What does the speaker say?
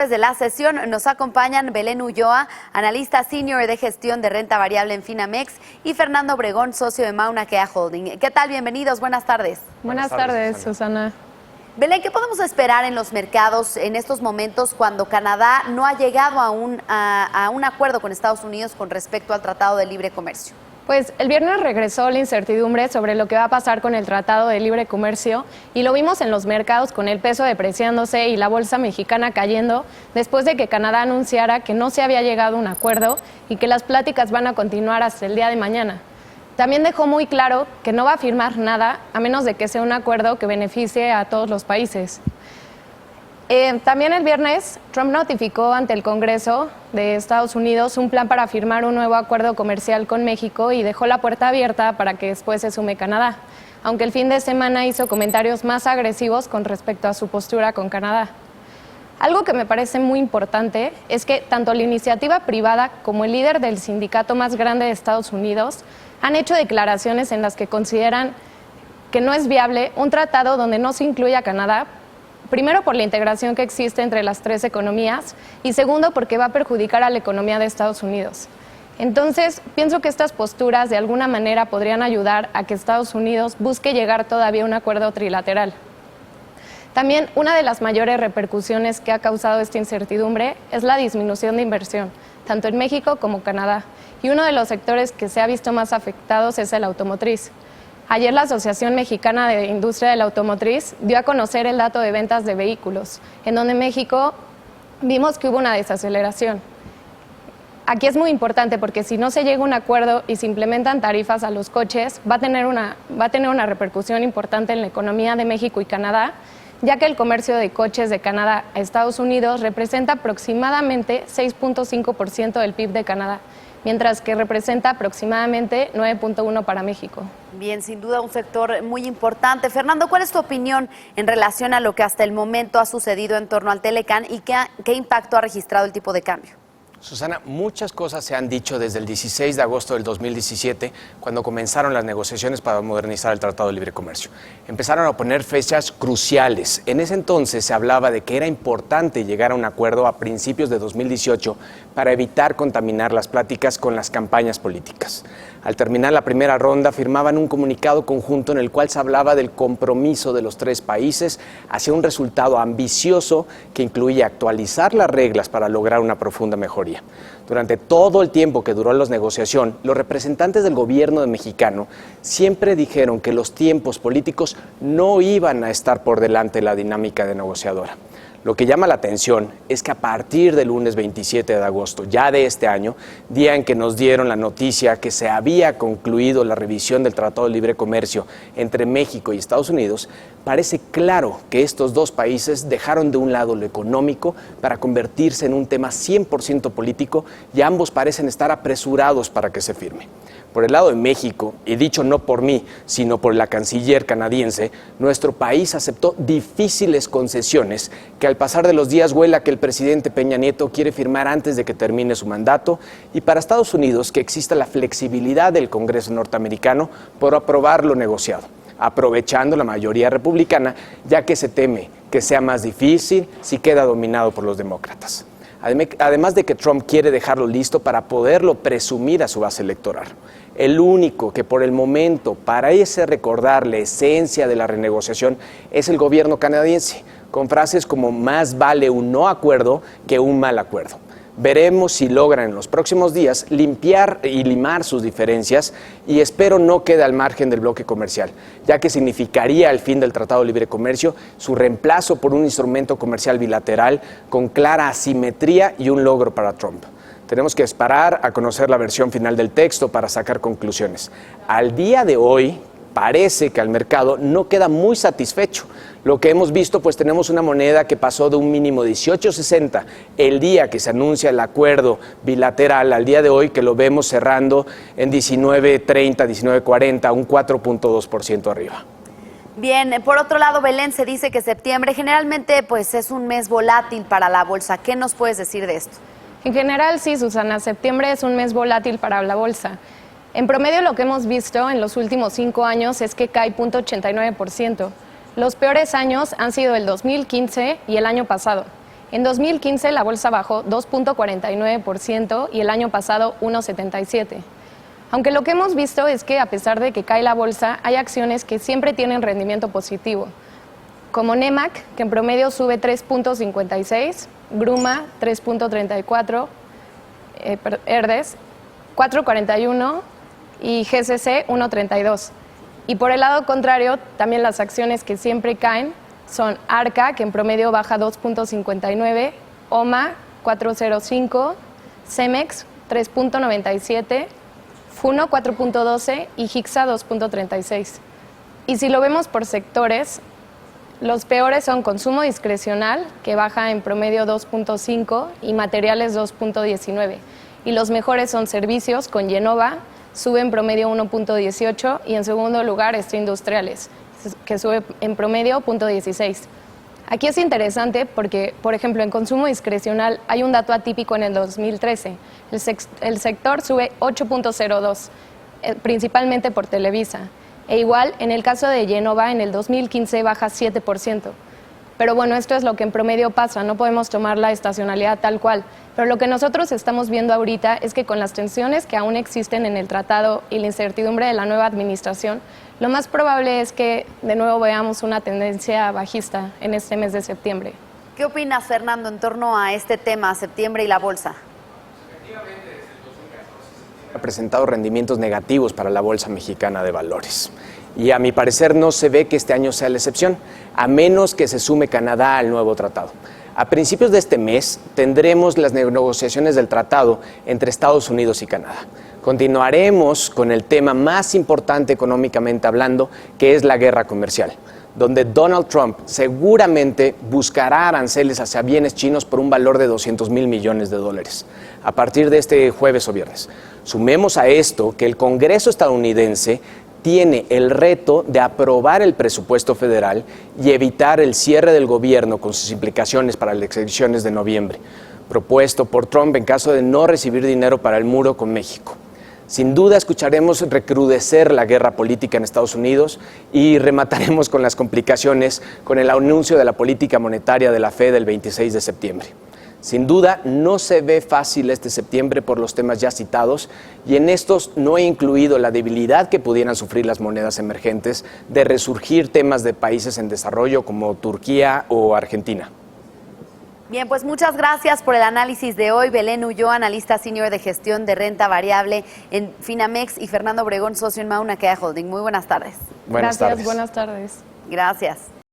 Desde la sesión nos acompañan Belén Ulloa, analista senior de gestión de renta variable en Finamex, y Fernando Obregón, socio de Mauna Kea Holding. ¿Qué tal? Bienvenidos, buenas tardes. Buenas tardes, Susana. Belén, ¿qué podemos esperar en los mercados en estos momentos cuando Canadá no ha llegado a un acuerdo con Estados Unidos con respecto al Tratado de Libre Comercio? Pues el viernes regresó la incertidumbre sobre lo que va a pasar con el Tratado de Libre Comercio y lo vimos en los mercados con el peso depreciándose y la bolsa mexicana cayendo después de que Canadá anunciara que no se había llegado a un acuerdo y que las pláticas van a continuar hasta el día de mañana. También dejó muy claro que no va a firmar nada a menos de que sea un acuerdo que beneficie a todos los países. También el viernes, Trump notificó ante el Congreso de Estados Unidos un plan para firmar un nuevo acuerdo comercial con México y dejó la puerta abierta para que después se sume Canadá, aunque el fin de semana hizo comentarios más agresivos con respecto a su postura con Canadá. Algo que me parece muy importante es que tanto la iniciativa privada como el líder del sindicato más grande de Estados Unidos han hecho declaraciones en las que consideran que no es viable un tratado donde no se incluya a Canadá. Primero, por la integración que existe entre las tres economías y segundo, porque va a perjudicar a la economía de Estados Unidos. Entonces, pienso que estas posturas de alguna manera podrían ayudar a que Estados Unidos busque llegar todavía a un acuerdo trilateral. También, una de las mayores repercusiones que ha causado esta incertidumbre es la disminución de inversión, tanto en México como Canadá. Y uno de los sectores que se ha visto más afectados es el automotriz. Ayer la Asociación Mexicana de Industria de la Automotriz dio a conocer el dato de ventas de vehículos, en donde en México vimos que hubo una desaceleración. Aquí es muy importante porque si no se llega a un acuerdo y se implementan tarifas a los coches, va a tener una repercusión importante en la economía de México y Canadá, ya que el comercio de coches de Canadá a Estados Unidos representa aproximadamente 6.5% del PIB de Canadá, mientras que representa aproximadamente 9.1% para México. Bien, sin duda un sector muy importante. Fernando, ¿cuál es tu opinión en relación a lo que hasta el momento ha sucedido en torno al Telecán y qué impacto ha registrado el tipo de cambio? Susana, muchas cosas se han dicho desde el 16 de agosto del 2017, cuando comenzaron las negociaciones para modernizar el Tratado de Libre Comercio. Empezaron a poner fechas cruciales. En ese entonces se hablaba de que era importante llegar a un acuerdo a principios de 2018 para evitar contaminar las pláticas con las campañas políticas. Al terminar la primera ronda, firmaban un comunicado conjunto en el cual se hablaba del compromiso de los tres países hacia un resultado ambicioso que incluía actualizar las reglas para lograr una profunda mejoría. Durante todo el tiempo que duró la negociación, los representantes del gobierno mexicano siempre dijeron que los tiempos políticos no iban a estar por delante de la dinámica de negociadora. Lo que llama la atención es que a partir del lunes 27 de agosto, ya de este año, día en que nos dieron la noticia que se había concluido la revisión del Tratado de Libre Comercio entre México y Estados Unidos, parece claro que estos dos países dejaron de un lado lo económico para convertirse en un tema 100% político y ambos parecen estar apresurados para que se firme. Por el lado de México, y dicho no por mí, sino por la canciller canadiense, nuestro país aceptó difíciles concesiones que al pasar de los días huela que el presidente Peña Nieto quiere firmar antes de que termine su mandato, y para Estados Unidos que exista la flexibilidad del Congreso norteamericano por aprobar lo negociado, aprovechando la mayoría republicana, ya que se teme que sea más difícil si queda dominado por los demócratas. Además de que Trump quiere dejarlo listo para poderlo presumir a su base electoral. El único que por el momento parece recordar la esencia de la renegociación es el gobierno canadiense, con frases como más vale un no acuerdo que un mal acuerdo. Veremos si logran en los próximos días limpiar y limar sus diferencias y espero no quede al margen del bloque comercial, ya que significaría el fin del Tratado de Libre Comercio, su reemplazo por un instrumento comercial bilateral con clara asimetría y un logro para Trump. Tenemos que esperar a conocer la versión final del texto para sacar conclusiones. Al día de hoy, parece que al mercado no queda muy satisfecho. Lo que hemos visto, pues tenemos una moneda que pasó de un mínimo de 18.60 el día que se anuncia el acuerdo bilateral al día de hoy, que lo vemos cerrando en 19.30, 19.40, un 4.2% arriba. Bien, por otro lado, Belén, se dice que septiembre generalmente pues es un mes volátil para la bolsa. ¿Qué nos puedes decir de esto? En general, sí, Susana, septiembre es un mes volátil para la bolsa. En promedio, lo que hemos visto en los últimos 5 años es que cae 0.89%. Los peores años han sido el 2015 y el año pasado. En 2015 la bolsa bajó 2.49% y el año pasado 1.77%. Aunque lo que hemos visto es que a pesar de que cae la bolsa, hay acciones que siempre tienen rendimiento positivo, como Nemak, que en promedio sube 3.56%, Gruma 3.34%, Herdes 4.41% y GCC 1.32%. Y por el lado contrario, también las acciones que siempre caen son Arca, que en promedio baja 2.59%, OMA 4.05%, Cemex 3.97%, Funo 4.12% y Hixa 2.36%. Y si lo vemos por sectores, los peores son consumo discrecional, que baja en promedio 2.5%, y materiales 2.19%. Y los mejores son servicios, con Yenova, sube en promedio 1.18%, y en segundo lugar está industriales, que sube en promedio 0.16%. Aquí es interesante porque, por ejemplo, en consumo discrecional hay un dato atípico en el 2013. El sector sube 8.02%, principalmente por Televisa. E igual, en el caso de Yenova, en el 2015 baja 7%. Pero bueno, esto es lo que en promedio pasa, no podemos tomar la estacionalidad tal cual. Pero lo que nosotros estamos viendo ahorita es que con las tensiones que aún existen en el tratado y la incertidumbre de la nueva administración, lo más probable es que de nuevo veamos una tendencia bajista en este mes de septiembre. ¿Qué opinas, Fernando, en torno a este tema, septiembre y la bolsa? Ha presentado rendimientos negativos para la Bolsa Mexicana de Valores. Y a mi parecer no se ve que este año sea la excepción, a menos que se sume Canadá al nuevo tratado. A principios de este mes tendremos las negociaciones del tratado entre Estados Unidos y Canadá. Continuaremos con el tema más importante económicamente hablando, que es la guerra comercial, donde Donald Trump seguramente buscará aranceles hacia bienes chinos por un valor de $200 mil millones a partir de este jueves o viernes. Sumemos a esto que el Congreso estadounidense tiene el reto de aprobar el presupuesto federal y evitar el cierre del gobierno con sus implicaciones para las elecciones de noviembre, propuesto por Trump en caso de no recibir dinero para el muro con México. Sin duda escucharemos recrudecer la guerra política en Estados Unidos y remataremos con las complicaciones con el anuncio de la política monetaria de la Fed el 26 de septiembre. Sin duda, no se ve fácil este septiembre por los temas ya citados, y en estos no he incluido la debilidad que pudieran sufrir las monedas emergentes de resurgir temas de países en desarrollo como Turquía o Argentina. Bien, pues muchas gracias por el análisis de hoy. Belén Ulloa, analista senior de gestión de renta variable en Finamex, y Fernando Obregón, socio en Mauna Kea Holding. Muy buenas tardes. Buenas tardes. Buenas tardes. Gracias.